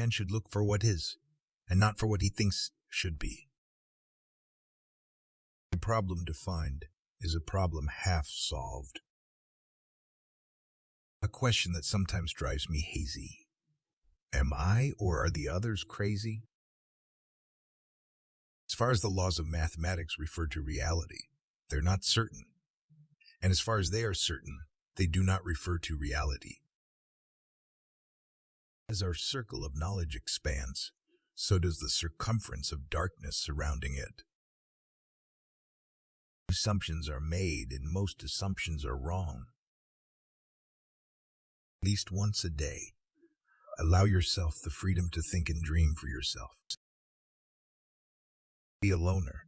man should look for what is, and not for what he thinks should be. A problem defined is a problem half solved. A question that sometimes drives me hazy. Am I or are the others crazy? As far as the laws of mathematics refer to reality, they're not certain. And as far as they are certain, they do not refer to reality. As our circle of knowledge expands, so does the circumference of darkness surrounding it. Assumptions are made, and most assumptions are wrong. At least once a day, allow yourself the freedom to think and dream for yourself. Be a loner.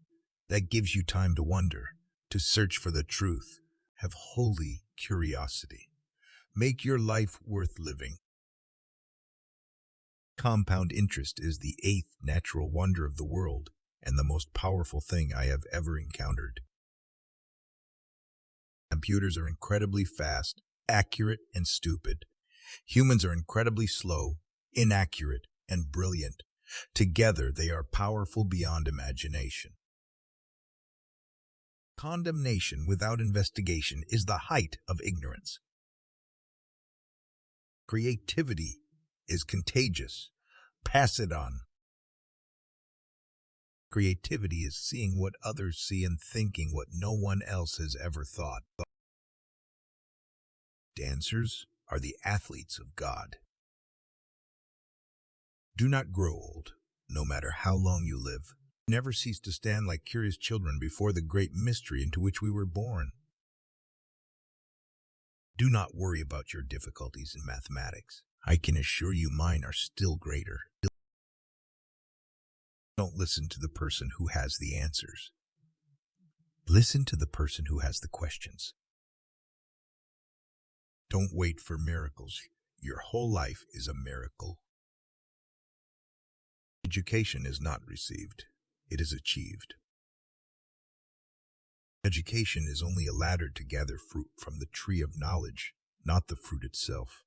That gives you time to wonder, to search for the truth. Have holy curiosity. Make your life worth living. Compound interest is the 8th natural wonder of the world and the most powerful thing I have ever encountered. Computers are incredibly fast, accurate, and stupid. Humans are incredibly slow, inaccurate, and brilliant. Together, they are powerful beyond imagination. Condemnation without investigation is the height of ignorance. Creativity is contagious. Pass it on. Creativity is seeing what others see and thinking what no one else has ever thought. Dancers are the athletes of God. Do not grow old, no matter how long you live. Never cease to stand like curious children before the great mystery into which we were born. Do not worry about your difficulties in mathematics. I can assure you mine are still greater. Don't listen to the person who has the answers. Listen to the person who has the questions. Don't wait for miracles. Your whole life is a miracle. Education is not received. It is achieved. Education is only a ladder to gather fruit from the tree of knowledge, not the fruit itself.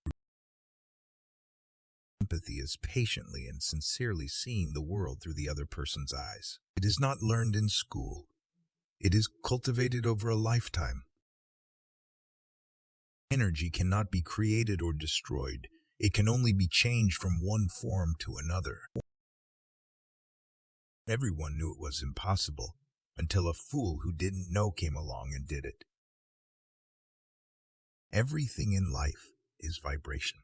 Empathy is patiently and sincerely seeing the world through the other person's eyes. It is not learned in school. It is cultivated over a lifetime. Energy cannot be created or destroyed. It can only be changed from one form to another. Everyone knew it was impossible until a fool who didn't know came along and did it. Everything in life is vibration.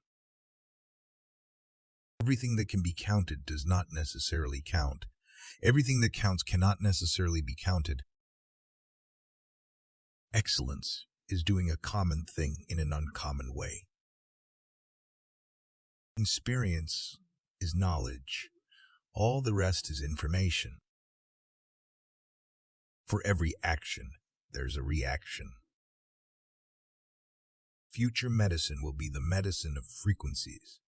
Everything that can be counted does not necessarily count. Everything that counts cannot necessarily be counted. Excellence is doing a common thing in an uncommon way. Experience is knowledge. All the rest is information. For every action, there's a reaction. Future medicine will be the medicine of frequencies.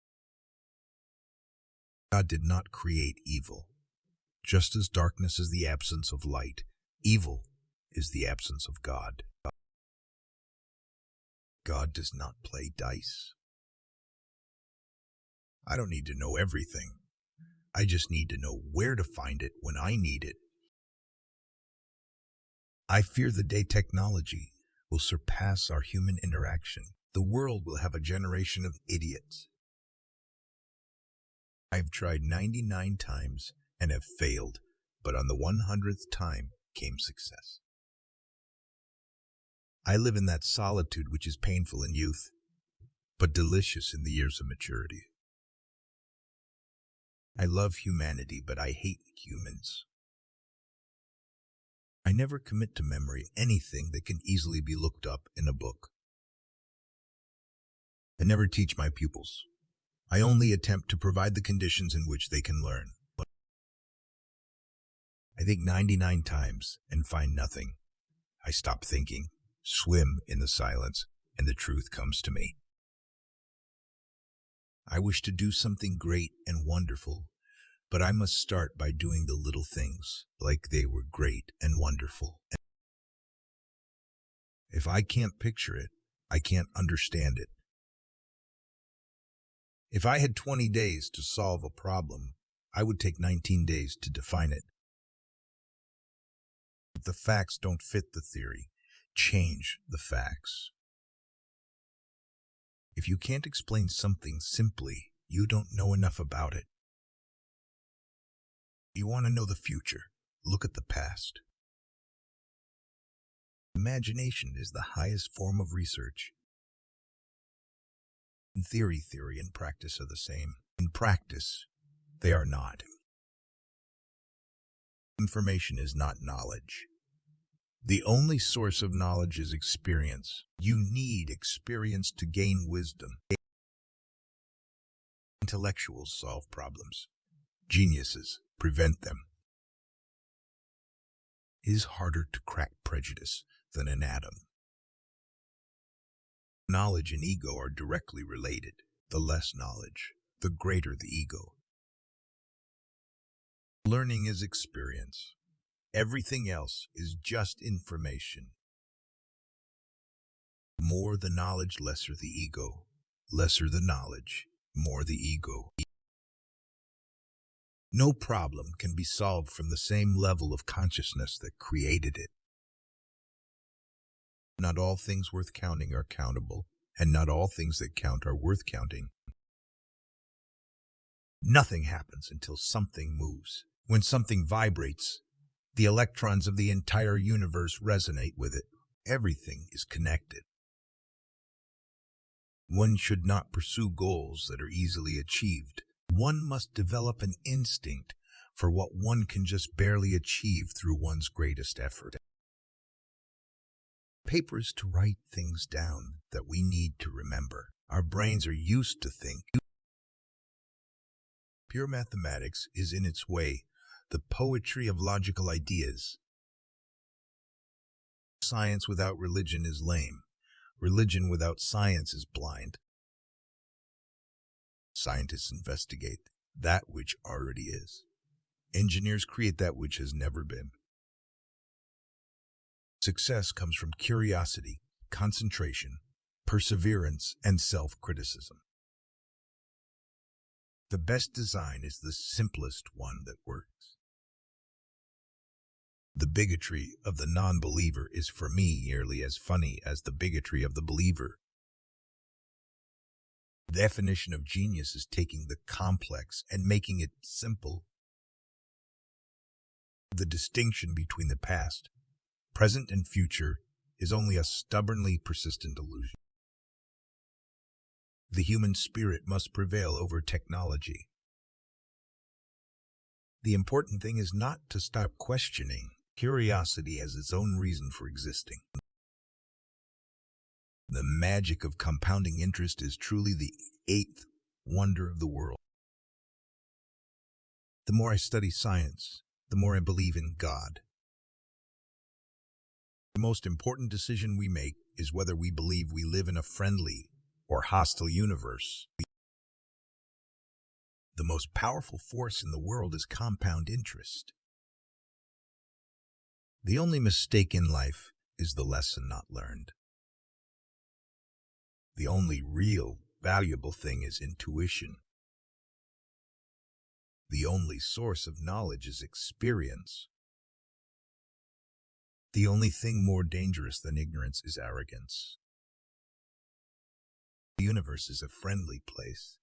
God did not create evil. Just as darkness is the absence of light, evil is the absence of God. God does not play dice. I don't need to know everything. I just need to know where to find it when I need it. I fear the day technology will surpass our human interaction. The world will have a generation of idiots. I've tried 99 times and have failed, but on the 100th time came success. I live in that solitude which is painful in youth, but delicious in the years of maturity. I love humanity, but I hate humans. I never commit to memory anything that can easily be looked up in a book. I never teach my pupils. I only attempt to provide the conditions in which they can learn. I think 99 times and find nothing. I stop thinking, swim in the silence, and the truth comes to me. I wish to do something great and wonderful, but I must start by doing the little things like they were great and wonderful. If I can't picture it, I can't understand it. If I had 20 days to solve a problem, I would take 19 days to define it. If the facts don't fit the theory, change the facts. If you can't explain something simply, you don't know enough about it. You want to know the future? Look at the past. Imagination is the highest form of research. In theory and practice are the same. In practice, they are not. Information is not knowledge. The only source of knowledge is experience. You need experience to gain wisdom. Intellectuals solve problems. Geniuses prevent them. It is harder to crack prejudice than an atom. Knowledge and ego are directly related. The less knowledge, the greater the ego. Learning is experience. Everything else is just information. More the knowledge, lesser the ego. Lesser the knowledge, more the ego. No problem can be solved from the same level of consciousness that created it. Not all things worth counting are countable, and not all things that count are worth counting. Nothing happens until something moves. When something vibrates, the electrons of the entire universe resonate with it. Everything is connected. One should not pursue goals that are easily achieved. One must develop an instinct for what one can just barely achieve through one's greatest effort. Paper is to write things down that we need to remember. Our brains are used to think. Pure mathematics is in its way the poetry of logical ideas. Science without religion is lame. Religion without science is blind. Scientists investigate that which already is. Engineers create that which has never been. Success comes from curiosity, concentration, perseverance, and self-criticism. The best design is the simplest one that works. The bigotry of the non-believer is for me nearly as funny as the bigotry of the believer. The definition of genius is taking the complex and making it simple. The distinction between the past, present, and future is only a stubbornly persistent illusion. The human spirit must prevail over technology. The important thing is not to stop questioning. Curiosity has its own reason for existing. The magic of compounding interest is truly the eighth wonder of the world. The more I study science, the more I believe in God. The most important decision we make is whether we believe we live in a friendly or hostile universe. The most powerful force in the world is compound interest. The only mistake in life is the lesson not learned. The only real valuable thing is intuition. The only source of knowledge is experience. The only thing more dangerous than ignorance is arrogance. The universe is a friendly place.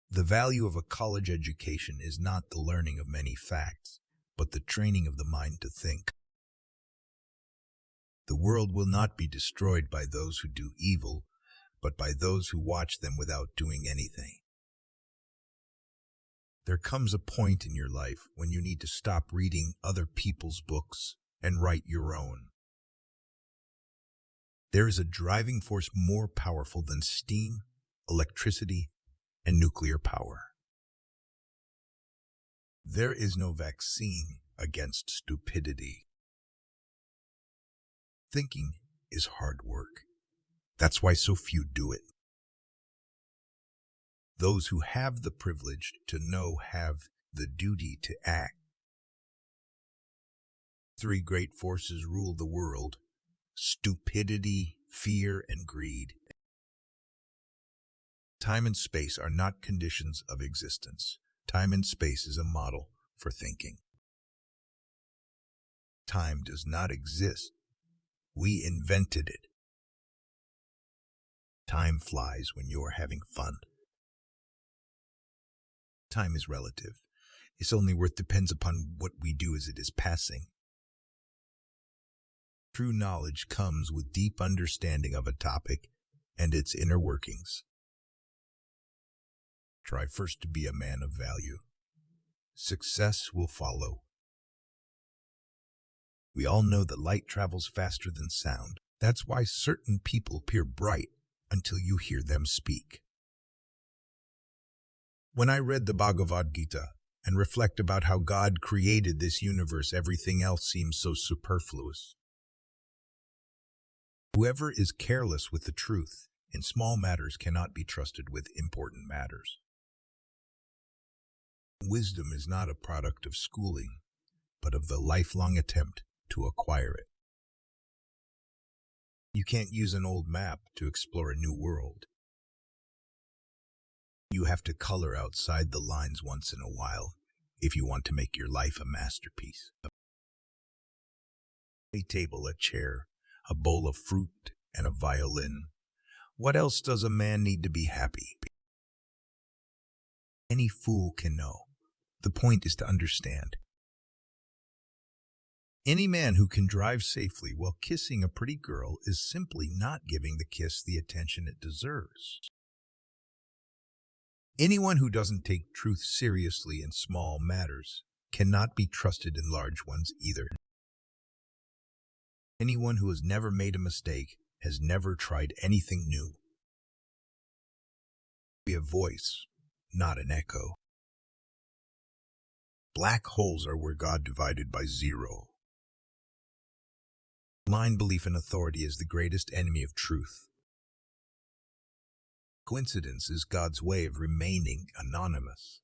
The value of a college education is not the learning of many facts, but the training of the mind to think. The world will not be destroyed by those who do evil, but by those who watch them without doing anything. There comes a point in your life when you need to stop reading other people's books and write your own. There is a driving force more powerful than steam, electricity, and nuclear power. There is no vaccine against stupidity. Thinking is hard work. That's why so few do it. Those who have the privilege to know have the duty to act. Three great forces rule the world: stupidity, fear, and greed. Time and space are not conditions of existence. Time and space is a model for thinking. Time does not exist. We invented it. Time flies when you are having fun. Time is relative. Its only worth depends upon what we do as it is passing. True knowledge comes with deep understanding of a topic and its inner workings. Try first to be a man of value. Success will follow. We all know that light travels faster than sound. That's why certain people appear bright until you hear them speak. When I read the Bhagavad Gita and reflect about how God created this universe, everything else seems so superfluous. Whoever is careless with the truth in small matters cannot be trusted with important matters. Wisdom is not a product of schooling, but of the lifelong attempt to acquire it. You can't use an old map to explore a new world. You have to color outside the lines once in a while if you want to make your life a masterpiece. A table, a chair, a bowl of fruit, and a violin. What else does a man need to be happy? Any fool can know. The point is to understand. Any man who can drive safely while kissing a pretty girl is simply not giving the kiss the attention it deserves. Anyone who doesn't take truth seriously in small matters cannot be trusted in large ones either. Anyone who has never made a mistake has never tried anything new. Be a voice, not an echo. Black holes are where God divided by zero. Blind belief in authority is the greatest enemy of truth. Coincidence is God's way of remaining anonymous.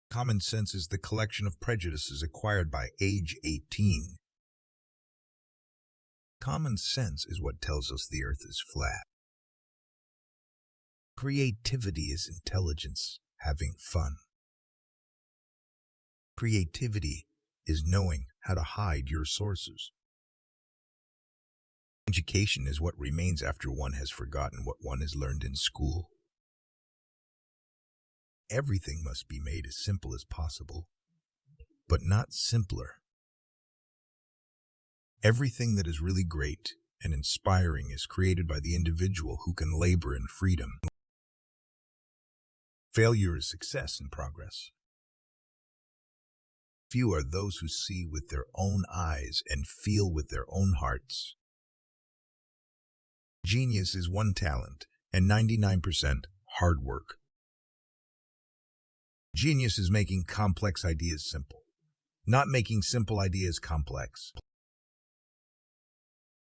Common sense is the collection of prejudices acquired by age 18. Common sense is what tells us the earth is flat. Creativity is intelligence having fun. Creativity is knowing how to hide your sources. Education is what remains after one has forgotten what one has learned in school. Everything must be made as simple as possible, but not simpler. Everything that is really great and inspiring is created by the individual who can labor in freedom. Failure is success in progress. Few are those who see with their own eyes and feel with their own hearts. Genius is one talent and 99% hard work. Genius is making complex ideas simple, not making simple ideas complex.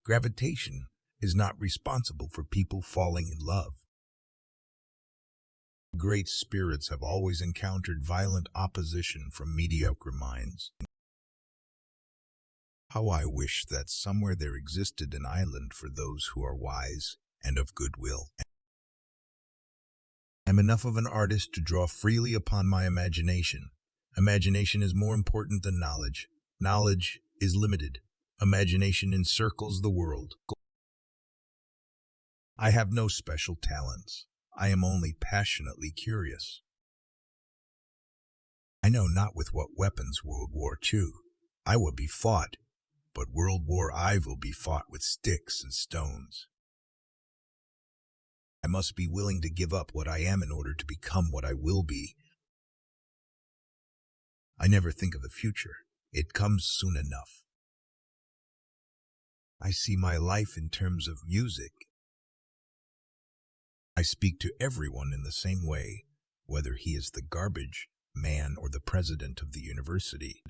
Gravitation is not responsible for people falling in love. Great spirits have always encountered violent opposition from mediocre minds. How I wish that somewhere there existed an island for those who are wise and of goodwill. I'm enough of an artist to draw freely upon my imagination. Imagination is more important than knowledge. Knowledge is limited. Imagination encircles the world. I have no special talents. I am only passionately curious. I know not with what weapons World War II I will be fought, but World War I will be fought with sticks and stones. I must be willing to give up what I am in order to become what I will be. I never think of the future. It comes soon enough. I see my life in terms of music. I speak to everyone in the same way, whether he is the garbage man or the president of the university.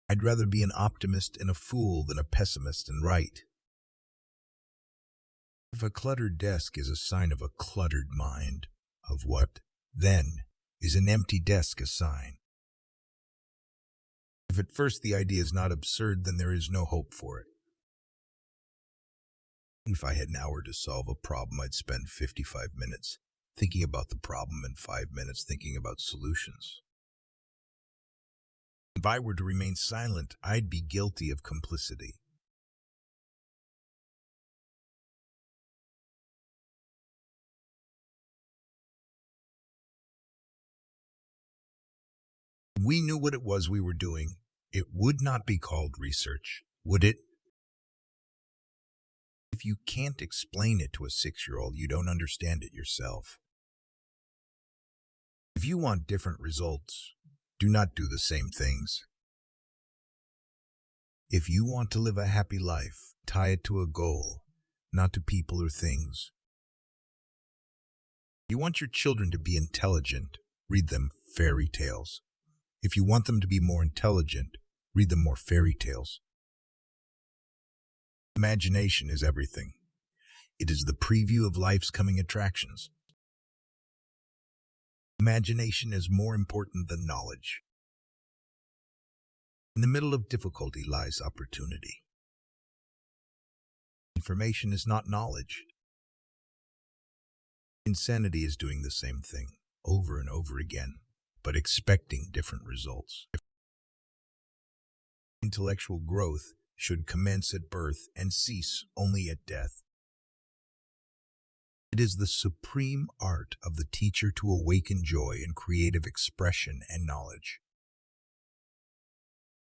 I'd rather be an optimist and a fool than a pessimist and right. If a cluttered desk is a sign of a cluttered mind, of what, then, is an empty desk a sign? If at first the idea is not absurd, then there is no hope for it. If I had an hour to solve a problem, I'd spend 55 minutes thinking about the problem and 5 minutes thinking about solutions. If I were to remain silent, I'd be guilty of complicity. If we knew what it was we were doing, it would not be called research, would it? If you can't explain it to a 6-year-old, you don't understand it yourself. If you want different results, do not do the same things. If you want to live a happy life, tie it to a goal, not to people or things. You want your children to be intelligent, read them fairy tales. If you want them to be more intelligent, read them more fairy tales. Imagination is everything. It is the preview of life's coming attractions. Imagination is more important than knowledge. In the middle of difficulty lies opportunity. Information is not knowledge. Insanity is doing the same thing over and over again, but expecting different results. Intellectual growth should commence at birth and cease only at death. It is the supreme art of the teacher to awaken joy and creative expression and knowledge.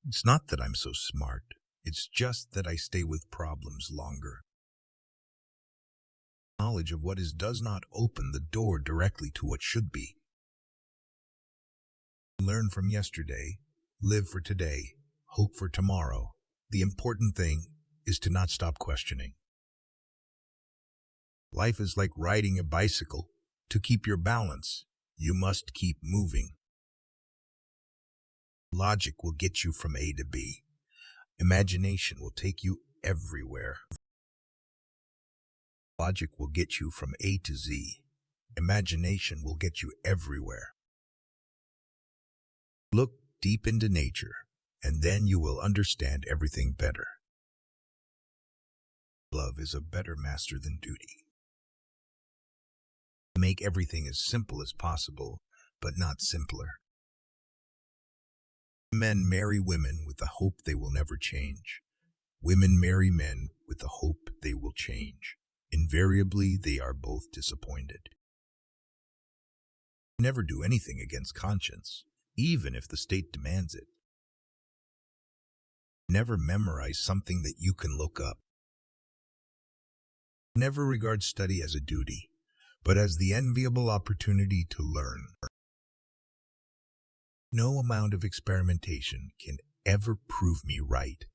It's not that I'm so smart, it's just that I stay with problems longer. Knowledge of what is does not open the door directly to what should be. Learn from yesterday, live for today, hope for tomorrow. The important thing is to not stop questioning. Life is like riding a bicycle. To keep your balance, you must keep moving. Logic will get you from A to B. Imagination will take you everywhere. Logic will get you from A to Z. Imagination will get you everywhere. Look deep into nature, and then you will understand everything better. Love is a better master than duty. Make everything as simple as possible, but not simpler. Men marry women with the hope they will never change. Women marry men with the hope they will change. Invariably, they are both disappointed. Never do anything against conscience, even if the state demands it. Never memorize something that you can look up. Never regard study as a duty, but as the enviable opportunity to learn. No amount of experimentation can ever prove me right.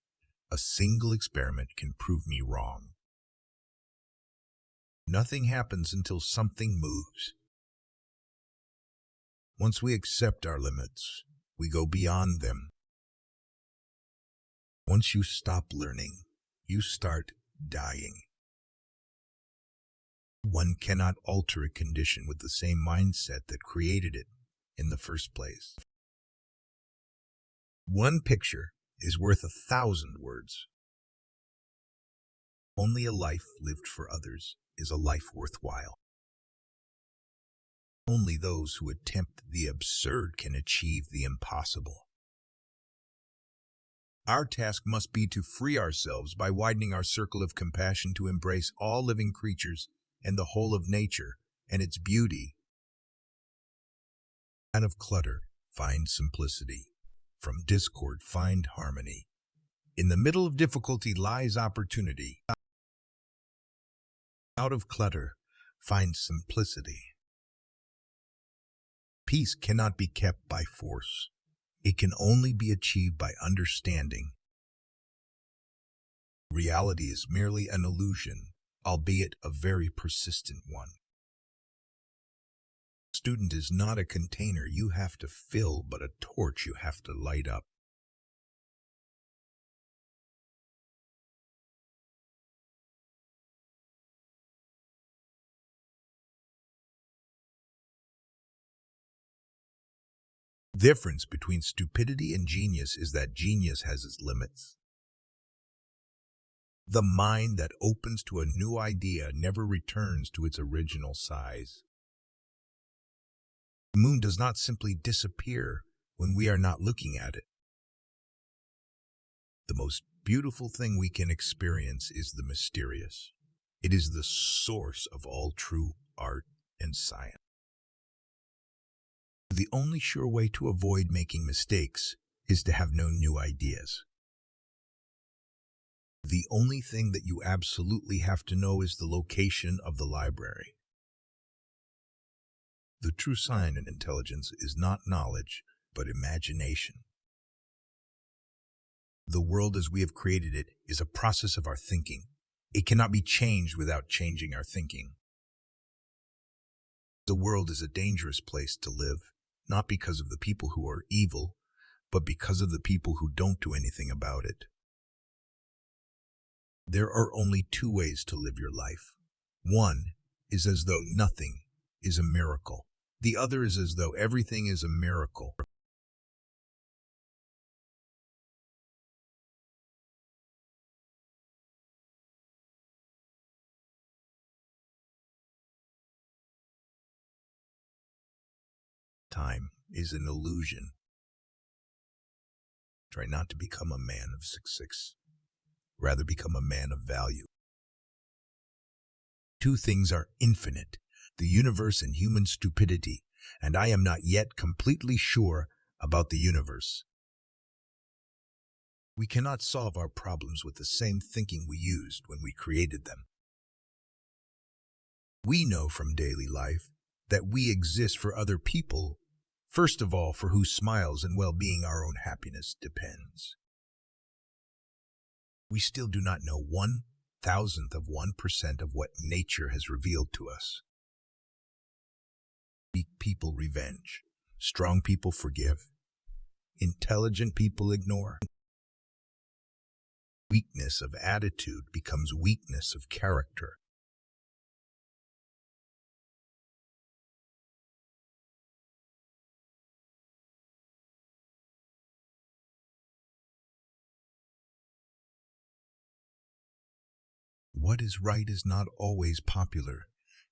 A single experiment can prove me wrong. Nothing happens until something moves. Once we accept our limits, we go beyond them. Once you stop learning, you start dying. One cannot alter a condition with the same mindset that created it in the first place. One picture is worth 1,000 words. Only a life lived for others is a life worthwhile. Only those who attempt the absurd can achieve the impossible. Our task must be to free ourselves by widening our circle of compassion to embrace all living creatures and the whole of nature and its beauty. Out of clutter, find simplicity. From discord, find harmony. In the middle of difficulty lies opportunity. Out of clutter, find simplicity. Peace cannot be kept by force. It can only be achieved by understanding. Reality is merely an illusion, albeit a very persistent one. Student is not a container you have to fill, but a torch you have to light up. The difference between stupidity and genius is that genius has its limits. The mind that opens to a new idea never returns to its original size. The moon does not simply disappear when we are not looking at it. The most beautiful thing we can experience is the mysterious. It is the source of all true art and science. The only sure way to avoid making mistakes is to have no new ideas. The only thing that you absolutely have to know is the location of the library. The true sign in intelligence is not knowledge, but imagination. The world as we have created it is a process of our thinking. It cannot be changed without changing our thinking. The world is a dangerous place to live, not because of the people who are evil, but because of the people who don't do anything about it. There are only two ways to live your life. One is as though nothing is a miracle. The other is as though everything is a miracle. Time is an illusion. Try not to become a man of success. Rather become a man of value. Two things are infinite, the universe and human stupidity, and I am not yet completely sure about the universe. We cannot solve our problems with the same thinking we used when we created them. We know from daily life that we exist for other people, first of all for whose smiles and well-being our own happiness depends. We still do not know 1,000% of what nature has revealed to us. Weak people revenge. Strong people forgive. Intelligent people ignore. Weakness of attitude becomes weakness of character. What is right is not always popular,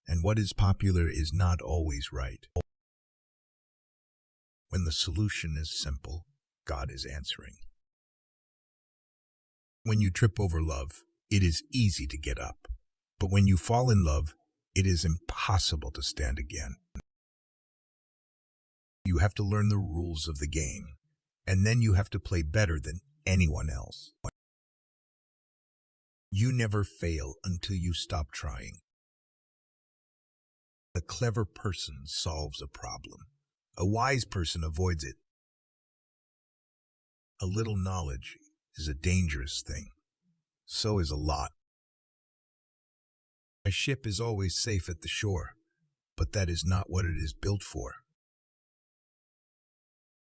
and what is popular is not always right. When the solution is simple, God is answering. When you trip over love, it is easy to get up. But when you fall in love, it is impossible to stand again. You have to learn the rules of the game, and then you have to play better than anyone else. You never fail until you stop trying. A clever person solves a problem. A wise person avoids it. A little knowledge is a dangerous thing. So is a lot. A ship is always safe at the shore, but that is not what it is built for.